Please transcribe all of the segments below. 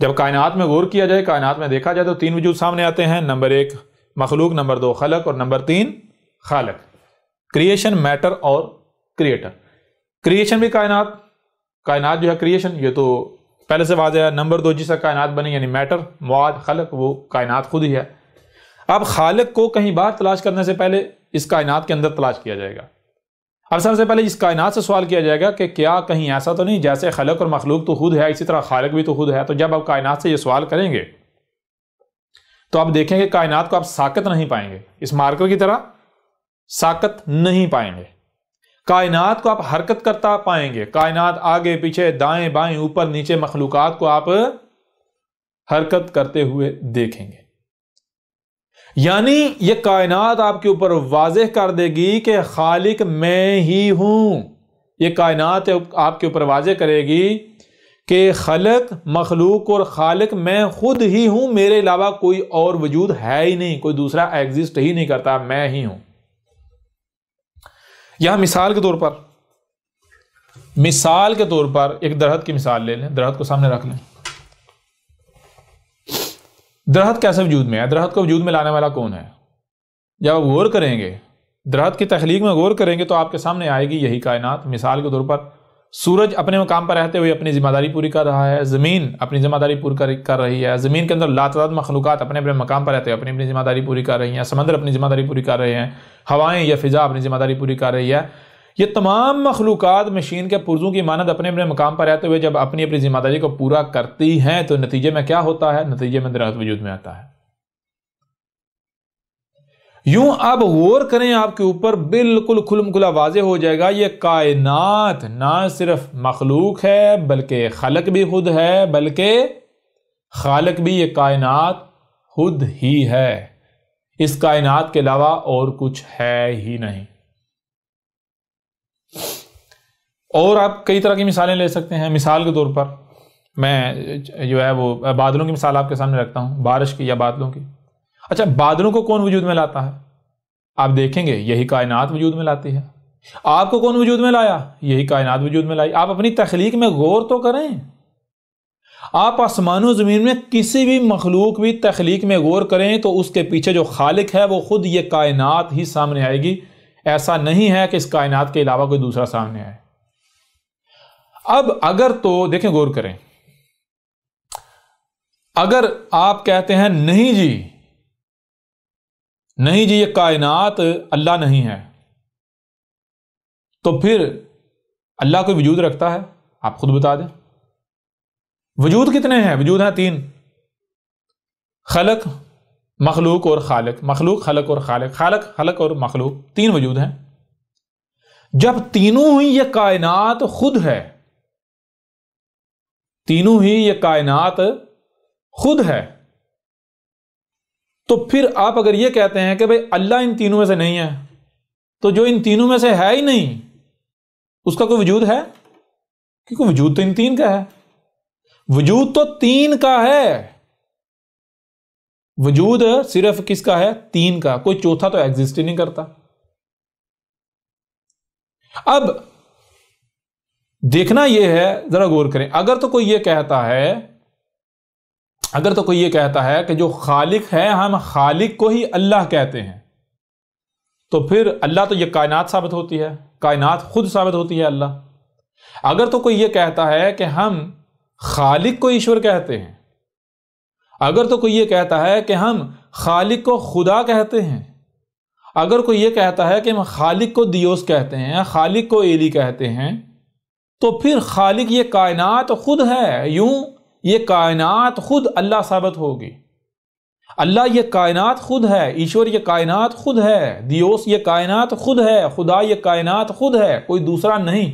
جب کائنات میں غور کیا جائے، کائنات میں دیکھا جائے تو تین وجود سامنے آتے ہیں، نمبر 1 مخلوق، نمبر 2 خلق، اور نمبر 3 خالق، کریشن، میٹر اور کریٹر۔ کریشن بھی کائنات جو ہے کریشن، یہ تو پہلے سے واضح ہے۔ نمبر 2 جس سے کائنات بنی یعنی میٹر، مواد، خلق، وہ کائنات خود ہی ہے۔ اب خالق کو کہیں باہر تلاش کرنے سے پہلے اس کائنات کے اندر تلاش کیا جائے گا۔ اب سب سے پہلے اس کائنات سے سوال کیا جائے گا کہ کیا کہیں ایسا تو نہیں جیسے خلق اور مخلوق تو خود ہے، اسی طرح خالق بھی تو خود ہے۔ تو جب آپ کائنات سے یہ سوال کریں گے تو آپ دیکھیں گے کائنات کو آپ ساکت نہیں پائیں گے، اس مارکر کی طرح ساکت نہیں پائیں گے۔ کائنات کو آپ حرکت کرتا پائیں گے، کائنات آگے پیچھے دائیں بائیں اوپر نیچے مخلوقات کو آپ حرکت کرتے ہوئے دیکھیں گے۔ یعنی یہ کائنات آپ کے اوپر واضح کر دے گی کہ خالق میں ہی ہوں۔ یہ کائنات آپ کے اوپر واضح کرے گی کہ خلق، مخلوق اور خالق میں خود ہی ہوں، میرے علاوہ کوئی اور وجود ہے ہی نہیں، کوئی دوسرا ایگزسٹ ہی نہیں کرتا، میں ہی ہوں۔ یہاں مثال کے طور پر ایک درخت کی مثال لے لیں، درخت کو سامنے رکھ لیں۔ درخت کیسے وجود میں ہے؟ درخت کو وجود میں لانے والا کون ہے؟ جب آپ غور کریں گے، درخت کی تخلیق میں غور کریں گے تو آپ کے سامنے آئے گی یہی کائنات۔ مثال کے طور پر سورج اپنے مقام پر رہتے ہوئے اپنی ذمہ داری پوری کر رہا ہے، زمین اپنی ذمہ داری پوری کر رہی ہے، زمین کے اندر لاتعداد مخلوقات اپنے اپنے مقام پر رہتے ہوئے اپنی ذمہ داری پوری کر رہی ہیں، سمندر اپنی ذمہ داری پوری کر رہے ہیں، ہوائیں یا فضا اپنی ذمہ داری پوری کر رہی ہے۔ یہ تمام مخلوقات مشین کے پرزوں کی مانند اپنے اپنے مقام پر رہتے ہوئے جب اپنی اپنی ذمہ داری کو پورا کرتی ہیں تو نتیجے میں کیا ہوتا ہے؟ نتیجے میں درخت وجود میں آتا ہے۔ یوں اب غور کریں، آپ کے اوپر بالکل کھلم کھلا واضح ہو جائے گا یہ کائنات نہ صرف مخلوق ہے بلکہ خلق بھی خود ہے، بلکہ خالق بھی یہ کائنات خود ہی ہے۔ اس کائنات کے علاوہ اور کچھ ہے ہی نہیں۔ اور آپ کئی طرح کی مثالیں لے سکتے ہیں۔ مثال کے طور پر میں جو ہے وہ بادلوں کی مثال آپ کے سامنے رکھتا ہوں، بارش کی یا بادلوں کی۔ اچھا، بادلوں کو کون وجود میں لاتا ہے؟ آپ دیکھیں گے یہی کائنات وجود میں لاتی ہے۔ آپ کو کون وجود میں لایا؟ یہی کائنات وجود میں لائی۔ آپ اپنی تخلیق میں غور تو کریں۔ آپ آسمان و زمین میں کسی بھی مخلوق بھی تخلیق میں غور کریں تو اس کے پیچھے جو خالق ہے وہ خود یہ کائنات ہی سامنے آئے گی۔ ایسا نہیں ہے کہ اس کائنات کے علاوہ کوئی دوسرا سامنے آئے۔ اب اگر تو دیکھیں، غور کریں، اگر آپ کہتے ہیں نہیں جی یہ کائنات اللہ نہیں ہے، تو پھر اللہ کوئی وجود رکھتا ہے؟ آپ خود بتا دیں۔ وجود کتنے ہیں؟ وجود ہیں 3، خلق، مخلوق اور خالق، مخلوق، خلق اور خالق، خالق، خلق اور مخلوق، 3 وجود ہیں۔ جب تینوں ہی یہ کائنات خود ہے، تینوں ہی یہ کائنات خود ہے، تو پھر آپ اگر یہ کہتے ہیں کہ بھئی اللہ ان تینوں میں سے نہیں ہے، تو جو ان تینوں میں سے ہے ہی نہیں اس کا کوئی وجود ہے؟ کیونکہ وجود تو ان 3 کا ہے، وجود تو 3 کا ہے، وجود صرف کس کا ہے؟ 3 کا، کوئی چوتھا تو ایگزسٹ ہی نہیں کرتا۔ اب دیکھنا یہ ہے، ذرا غور کریں، اگر تو کوئی یہ کہتا ہے کہ جو خالق ہے ہم خالق کو ہی اللہ کہتے ہیں، تو پھر اللہ تو یہ کائنات ثابت ہوتی ہے، کائنات خود ثابت ہوتی ہے اللہ۔ اگر تو کوئی یہ کہتا ہے کہ ہم خالق کو ایشور کہتے ہیں، اگر تو کوئی یہ کہتا ہے کہ ہم خالق کو خدا کہتے ہیں، اگر کوئی یہ کہتا ہے کہ ہم خالق کو دیوس کہتے ہیں، خالق کو ایلی کہتے ہیں، تو پھر خالق یہ کائنات خود ہے، یوں یہ کائنات خود اللہ ثابت ہوگی۔ اللہ یہ کائنات خود ہے، ایشور یہ کائنات خود ہے، دیوس یہ کائنات خود ہے، خدا یہ کائنات خود ہے، کوئی دوسرا نہیں۔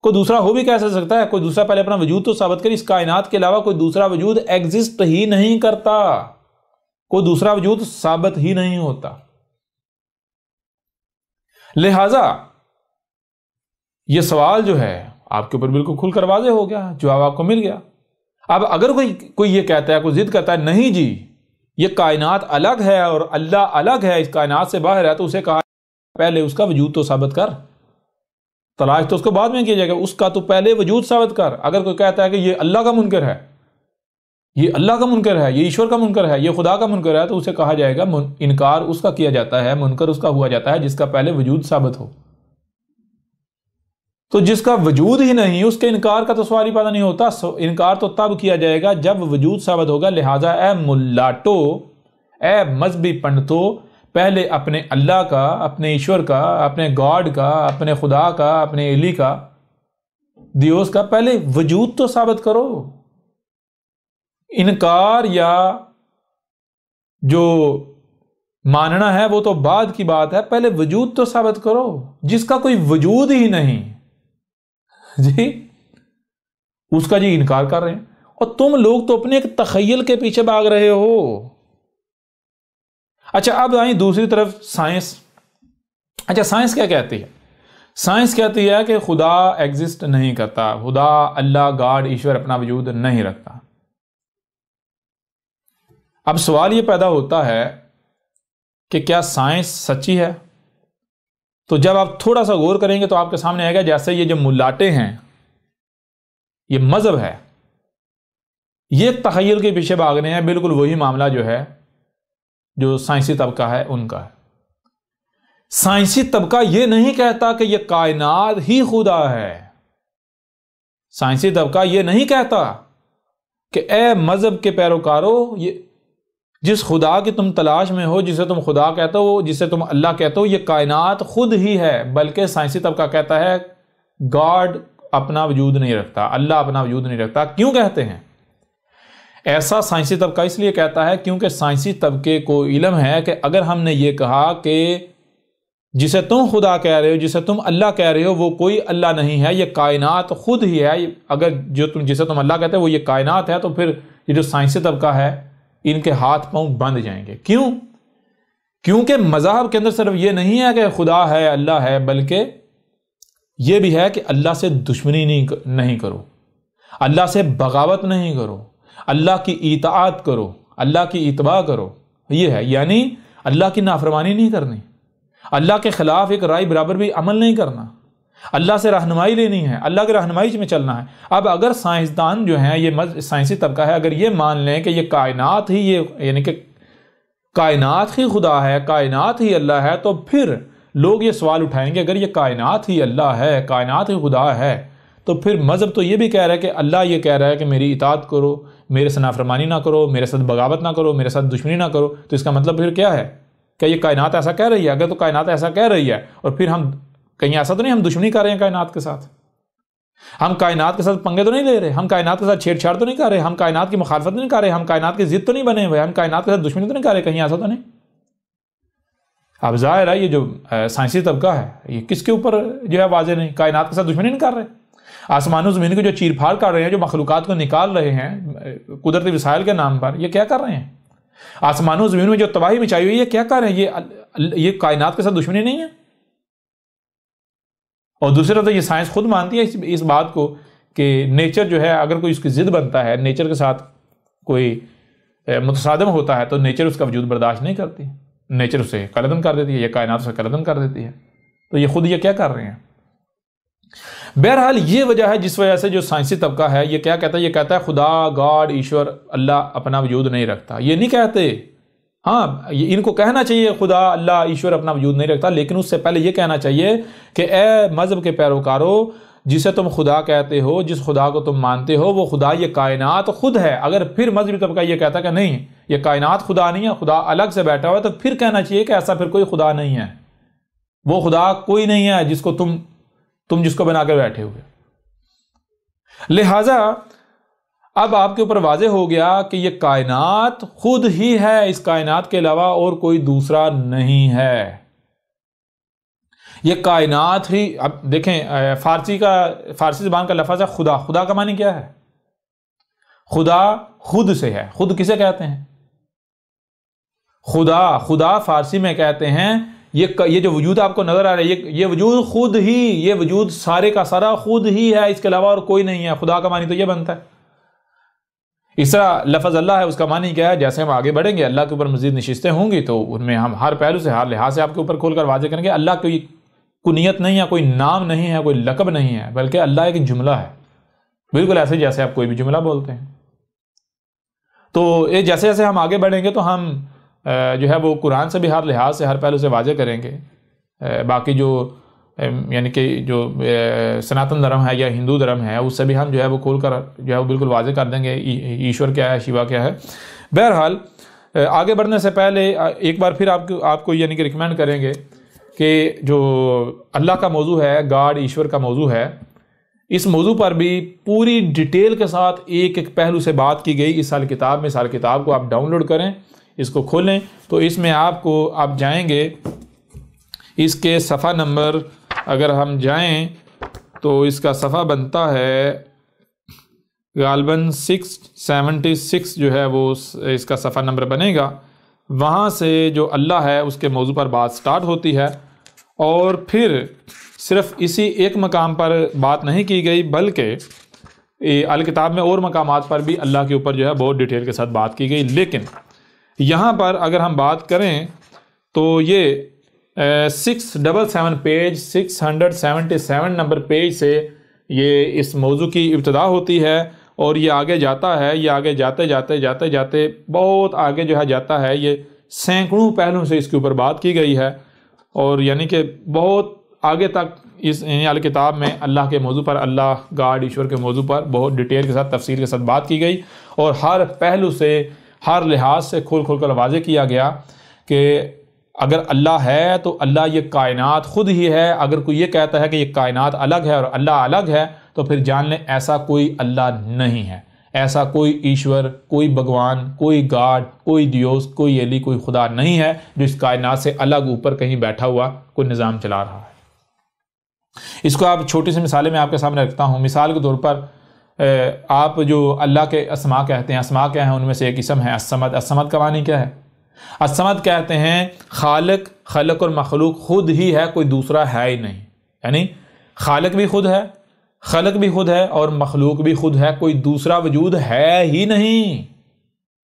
کوئی دوسرا ہو بھی کیسے سکتا ہے؟ کوئی دوسرا پہلے اپنا وجود تو ثابت کرے۔ اس کائنات کے علاوہ کوئی دوسرا وجود ایگزسٹ ہی نہیں کرتا، کوئی دوسرا وجود ثابت ہی نہیں ہوتا۔ لہذا یہ سوال جو ہے آپ کے اوپر بالکل کھل کر واضح ہو گیا، جواب آپ کو مل گیا۔ اب اگر کوئی یہ کہتا ہے، کوئی ضد کرتا ہے نہیں جی یہ کائنات الگ ہے اور اللہ الگ ہے، اس کائنات سے باہر ہے، تو اسے کہا پہلے اس کا وجود تو ثابت کر، تلاش تو اس کو بعد میں کیا جائے گا، اس کا تو پہلے وجود ثابت کر۔ اگر کوئی کہتا ہے کہ یہ اللہ کا منکر ہے یہ اللہ کا منکر ہے، یہ ایشور کا منکر ہے، یہ خدا کا منکر ہے، تو اسے کہا جائے گا انکار اس کا کیا جاتا ہے، منکر اس کا ہوا جاتا ہے جس کا پہلے وجود ثابت ہو۔ تو جس کا وجود ہی نہیں اس کے انکار کا تو سوال ہی پیدا نہیں ہوتا۔ انکار تو تب کیا جائے گا جب وجود ثابت ہوگا۔ لہٰذا اے ملاٹو، اے مذہبی پنڈتو، پہلے اپنے اللہ کا، اپنے ایشور کا، اپنے گاڈ کا، اپنے خدا کا، اپنے الہ کا، دیوس کا پہلے وجود تو ثابت کرو۔ انکار یا جو ماننا ہے وہ تو بعد کی بات ہے، پہلے وجود تو ثابت کرو۔ جس کا کوئی وجود ہی نہیں جی اس کا جی انکار کر رہے ہیں، اور تم لوگ تو اپنے ایک تخیل کے پیچھے بھاگ رہے ہو۔ اچھا اب آئیں دوسری طرف، سائنس۔ اچھا سائنس کیا کہتی ہے؟ سائنس کہتی ہے کہ خدا ایگزسٹ نہیں کرتا، خدا، اللہ، گاڈ، ایشور اپنا وجود نہیں رکھتا۔ اب سوال یہ پیدا ہوتا ہے کہ کیا سائنس سچی ہے؟ تو جب آپ تھوڑا سا غور کریں گے تو آپ کے سامنے آئے گا جیسے یہ جو ملاٹے ہیں، یہ مذہب ہے، یہ تخیل کے پیچھے بھاگنے ہیں، بالکل وہی معاملہ جو ہے جو سائنسی طبقہ ہے ان کا ہے۔ سائنسی طبقہ یہ نہیں کہتا کہ یہ کائنات ہی خدا ہے۔ سائنسی طبقہ یہ نہیں کہتا کہ اے مذہب کے پیروکارو، یہ جس خدا کی تم تلاش میں ہو، جسے تم خدا کہتے ہو، جسے تم اللہ کہتے ہو، یہ کائنات خود ہی ہے۔ بلکہ سائنسی طبقہ کہتا ہے گاڈ اپنا وجود نہیں رکھتا، اللہ اپنا وجود نہیں رکھتا۔ کیوں کہتے ہیں ایسا؟ سائنسی طبقہ اس لیے کہتا ہے کیونکہ سائنسی طبقے کو علم ہے کہ اگر ہم نے یہ کہا کہ جسے تم خدا کہہ رہے ہو، جسے تم اللہ کہہ رہے ہو، وہ کوئی اللہ نہیں ہے، یہ کائنات خود ہی ہے، اگر جسے تم اللہ کہتے ہو وہ یہ کائنات ہے، تو پھر یہ جو سائنسی طبقہ ہے ان کے ہاتھ پاؤں بند جائیں گے۔ کیوں؟ کیونکہ مذہب کے اندر صرف یہ نہیں ہے کہ خدا ہے، اللہ ہے، بلکہ یہ بھی ہے کہ اللہ سے دشمنی نہیں کرو، اللہ سے بغاوت نہیں کرو، اللہ کی اطاعت کرو، اللہ کی اتباع کرو۔ یہ ہے یعنی اللہ کی نافرمانی نہیں کرنی، اللہ کے خلاف ایک رائے برابر بھی عمل نہیں کرنا، اللہ سے رہنمائی لینی ہے، اللہ کی رہنمائی میں چلنا ہے۔ اب اگر سائنسدان جو ہیں، یہ سائنسی طبقہ ہے، اگر یہ مان لیں کہ یہ کائنات ہی یعنی کہ کائنات ہی خدا ہے، کائنات ہی اللہ ہے، تو پھر لوگ یہ سوال اٹھائیں گے اگر یہ کائنات ہی اللہ ہے، کائنات ہی خدا ہے، تو پھر مذہب تو یہ بھی کہہ رہا ہے کہ اللہ یہ کہہ رہا ہے کہ میری اطاعت کرو، میرے سے نافرمانی نہ کرو، میرے ساتھ بغاوت نہ کرو، میرے ساتھ دشمنی نہ کرو۔ تو اس کا مطلب پھر کیا ہے؟ کہ یہ کائنات ایسا کہہ رہی ہے؟ اگر تو کائنات ایسا کہہ رہی ہے اور پھر ہم کہیں ایسا تو نہیں ہم دشمنی کر رہے ہیں کائنات کے ساتھ، ہم کائنات کے ساتھ پنگے تو نہیں لے رہے، ہم کائنات کے ساتھ چھیڑ چھاڑ تو نہیں کر رہے، ہم کائنات کی مخالفت نہیں کر رہے، ہم کائنات کی ضد تو نہیں بنے ہوئے، ہم کائنات کے ساتھ دشمنی تو نہیں کر رہے، کہیں ایسا تو نہیں؟ اب ظاہر ہے یہ جو سائنسی طبقہ ہے یہ کس کے اوپر جو ہے واضح نہیں، کائنات کے ساتھ دشمنی نہیں کر رہے، آسمان و زمین کو جو چیر پھاڑ کر رہے ہیں، جو مخلوقات کو نکال رہے ہیں قدرتی وسائل کے نام پر، یہ کیا کر رہے ہیں؟ آسمان و زمین میں جو تباہی مچائی ہوئی ہے یہ کیا کر رہے ہیں؟ یہ کائنات کے ساتھ دشمنی نہیں ہے؟ اور دوسری طرف یہ سائنس خود مانتی ہے اس بات کو کہ نیچر جو ہے اگر کوئی اس کی ضد بنتا ہے، نیچر کے ساتھ کوئی متصادم ہوتا ہے، تو نیچر اس کا وجود برداشت نہیں کرتی، نیچر اسے قلعدم کر دیتی ہے، یہ کائنات اسے قلعدم کر دیتی ہے۔ تو یہ خود یہ کیا کر رہے ہیں؟ بہرحال یہ وجہ ہے جس وجہ سے جو سائنسی طبقہ ہے یہ کیا کہتا ہے؟ یہ کہتا ہے خدا، گاڈ، ایشور، اللہ اپنا وجود نہیں رکھتا۔ یہ نہیں کہتے، ہاں ان کو کہنا چاہیے خدا، اللہ، ایشور اپنا وجود نہیں رکھتا، لیکن اس سے پہلے یہ کہنا چاہیے کہ اے مذہب کے پیروکارو، جسے تم خدا کہتے ہو، جس خدا کو تم مانتے ہو، وہ خدا یہ کائنات خود ہے۔ اگر پھر مذہبی طبقہ یہ کہتا کہ نہیں یہ کائنات خدا نہیں ہے، خدا الگ سے بیٹھا ہوا ہے، تو پھر کہنا چاہیے کہ ایسا پھر کوئی خدا نہیں ہے، وہ خدا کوئی نہیں ہے جس کو تم جس کو بنا کر بیٹھے ہوئے۔ لہٰذا اب آپ کے اوپر واضح ہو گیا کہ یہ کائنات خود ہی ہے، اس کائنات کے علاوہ اور کوئی دوسرا نہیں ہے۔ یہ کائنات ہی، اب دیکھیں فارسی زبان کا لفظ ہے خدا۔ خدا کا معنی کیا ہے؟ خدا خود سے ہے۔ خود کسے کہتے ہیں؟ خدا فارسی میں کہتے ہیں یہ جو وجود آپ کو نظر آ رہا ہے یہ وجود خود ہی، یہ وجود سارے کا سارا خود ہی ہے، اس کے علاوہ اور کوئی نہیں ہے۔ خدا کا معنی تو یہ بنتا ہے۔ اس طرح لفظ اللہ ہے، اس کا معنی کیا ہے؟ جیسے ہم آگے بڑھیں گے اللہ کے اوپر مزید نشستیں ہوں گی تو ان میں ہم ہر پہلو سے، ہر لحاظ سے آپ کے اوپر کھول کر واضح کریں گے اللہ کوئی کنیت نہیں ہے، کوئی نام نہیں ہے، کوئی لقب نہیں ہے، بلکہ اللہ ایک جملہ ہے، بالکل ایسے جیسے آپ کوئی بھی جملہ بولتے ہیں۔ تو یہ جیسے جیسے ہم آگے بڑھیں گے تو ہم جو ہے وہ قرآن سے بھی ہر لحاظ سے ہر پہلو سے واضح کریں گے. باقی جو یعنی کہ جو سناتن دھرم ہے یا ہندو دھرم ہے اس سے بھی ہم جو ہے وہ کھول کر جو ہے وہ بالکل واضح کر دیں گے ایشور کیا ہے، شیوا کیا ہے. بہرحال آگے بڑھنے سے پہلے ایک بار پھر آپ کو یعنی کہ ریکمینڈ کریں گے کہ جو اللہ کا موضوع ہے، گاڈ ایشور کا موضوع ہے، اس موضوع پر بھی پوری ڈیٹیل کے ساتھ ایک ایک پہلو سے بات کی گئی اس کتاب میں. اس کتاب کو آپ ڈاؤن لوڈ کریں، اس کو کھولیں تو اس میں آپ جائیں گے اس کے صفحہ نمبر، اگر ہم جائیں تو اس کا صفحہ بنتا ہے غالباً 676 جو ہے وہ اس کا صفحہ نمبر بنے گا. وہاں سے جو اللہ ہے اس کے موضوع پر بات سٹارٹ ہوتی ہے، اور پھر صرف اسی ایک مقام پر بات نہیں کی گئی بلکہ الکتاب میں اور مقامات پر بھی اللہ کے اوپر جو ہے بہت ڈیٹیل کے ساتھ بات کی گئی. لیکن یہاں پر اگر ہم بات کریں تو یہ 677 پیج 677 نمبر پیج سے یہ اس موضوع کی ابتدا ہوتی ہے، اور یہ آگے جاتا ہے. یہ آگے جاتے بہت آگے جو ہے جاتا ہے. یہ سینکڑوں پہلوں سے اس کے اوپر بات کی گئی ہے، اور یعنی کہ بہت آگے تک اس الکتاب میں اللہ کے موضوع پر، اللہ گاڈ ایشور کے موضوع پر بہت ڈیٹیل کے ساتھ تفصیل کے ساتھ بات کی گئی، اور ہر پہلو سے ہر لحاظ سے کھول کر واضح کیا گیا کہ اگر اللہ ہے تو اللہ یہ کائنات خود ہی ہے. اگر کوئی یہ کہتا ہے کہ یہ کائنات الگ ہے اور اللہ الگ ہے تو پھر جان لیں ایسا کوئی اللہ نہیں ہے، ایسا کوئی ایشور، کوئی بھگوان، کوئی گاڈ، کوئی دیوس، کوئی ایلی، کوئی خدا نہیں ہے جو اس کائنات سے الگ اوپر کہیں بیٹھا ہوا کوئی نظام چلا رہا ہے. اس کو آپ چھوٹی سی مثالیں میں آپ کے سامنے رکھتا ہوں. مثال کے طور پر آپ جو اللہ کے اسماء کہتے ہیں، اسماء کیا ہیں؟ ان میں سے ایک اسم ہے الصمد. الصمد کا معنی کیا ہے؟ الصمد کہتے ہیں خالق، خلق اور مخلوق خود ہی ہے، کوئی دوسرا ہے ہی نہیں. یعنی خالق بھی خود ہے، خلق بھی خود ہے، اور مخلوق بھی خود ہے، کوئی دوسرا وجود ہے ہی نہیں.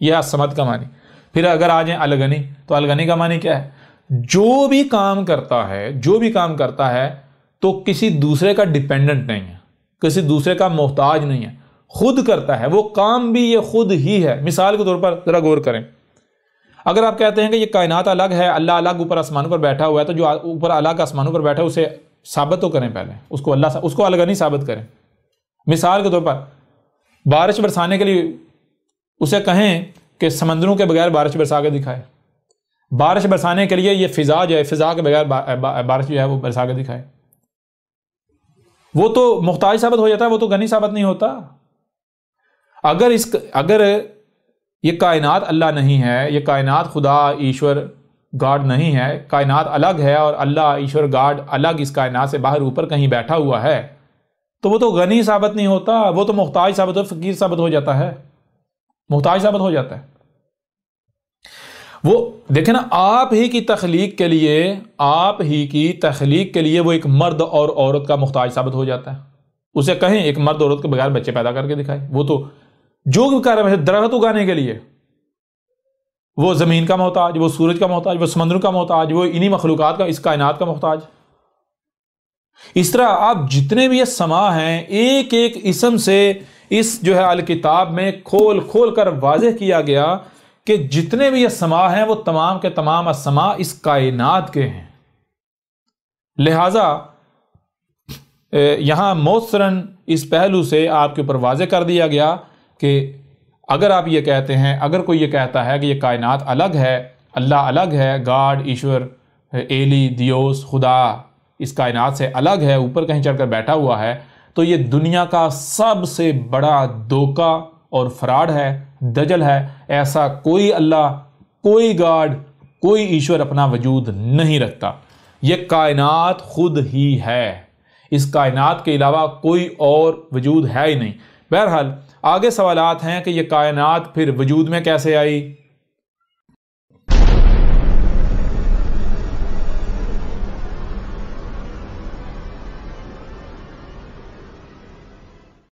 یہ الصمد کا معنی. پھر اگر آ جائیں الغنی، تو الغنی کا معنی کیا ہے؟ جو بھی کام کرتا ہے تو کسی دوسرے کا ڈیپینڈنٹ نہیں ہے، کسی دوسرے کا محتاج نہیں ہے، خود کرتا ہے، وہ کام بھی یہ خود ہی ہے. مثال کے طور پر ذرا غور کریں، اگر آپ کہتے ہیں کہ یہ کائنات الگ ہے، اللہ الگ اوپر آسمانوں پر بیٹھا ہوا ہے، تو جو اوپر الگ آسمانوں پر بیٹھا ہے اسے ثابت تو کریں، پہلے اس کو الغنی ثابت کریں. مثال کے طور پر بارش برسانے کے لیے اسے کہیں کہ سمندروں کے بغیر بارش برسا کے دکھائے. بارش برسانے کے لیے یہ فضا جو ہے، فضا کے بغیر بارش جو ہے وہ برسا کے دکھائے. وہ تو محتاج ثابت ہو جاتا ہے، وہ تو غنی ثابت نہیں ہوتا. اگر یہ کائنات اللہ نہیں ہے، یہ کائنات خدا ایشور گاڈ نہیں ہے، کائنات الگ ہے اور اللہ ایشور گاڈ الگ اس کائنات سے باہر اوپر کہیں بیٹھا ہوا ہے، تو وہ تو غنی ثابت نہیں ہوتا، وہ تو محتاج ثابت فقیر ثابت ہو جاتا ہے، محتاج ثابت ہو جاتا ہے. وہ دیکھیں نا، آپ ہی کی تخلیق کے لیے وہ ایک مرد اور عورت کا محتاج ثابت ہو جاتا ہے. اسے کہیں ایک مرد عورت کے بغیر بچے پیدا کر کے دکھائے. وہ تو جو بھی کر رہا ہے، درخت اگانے کے لیے وہ زمین کا محتاج، وہ سورج کا محتاج، وہ سمندر کا محتاج، وہ انہی مخلوقات کا، اس کائنات کا محتاج. اس طرح آپ جتنے بھی یہ سما ہیں، ایک ایک اسم سے اس جو ہے الکتاب میں کھول کر واضح کیا گیا کہ جتنے بھی یہ سما ہیں وہ تمام کے تمام السما اس کائنات کے ہیں. لہذا یہاں موثراً اس پہلو سے آپ کے اوپر واضح کر دیا گیا کہ اگر آپ یہ کہتے ہیں، اگر کوئی یہ کہتا ہے کہ یہ کائنات الگ ہے، اللہ الگ ہے، گاڈ ایشور ایلی دیوس خدا اس کائنات سے الگ ہے، اوپر کہیں چڑھ کر بیٹھا ہوا ہے، تو یہ دنیا کا سب سے بڑا دھوکہ اور فراڈ ہے، دجل ہے. ایسا کوئی اللہ، کوئی گاڈ، کوئی ایشور اپنا وجود نہیں رکھتا. یہ کائنات خود ہی ہے، اس کائنات کے علاوہ کوئی اور وجود ہے ہی نہیں. بہرحال آگے سوالات ہیں کہ یہ کائنات پھر وجود میں کیسے آئی،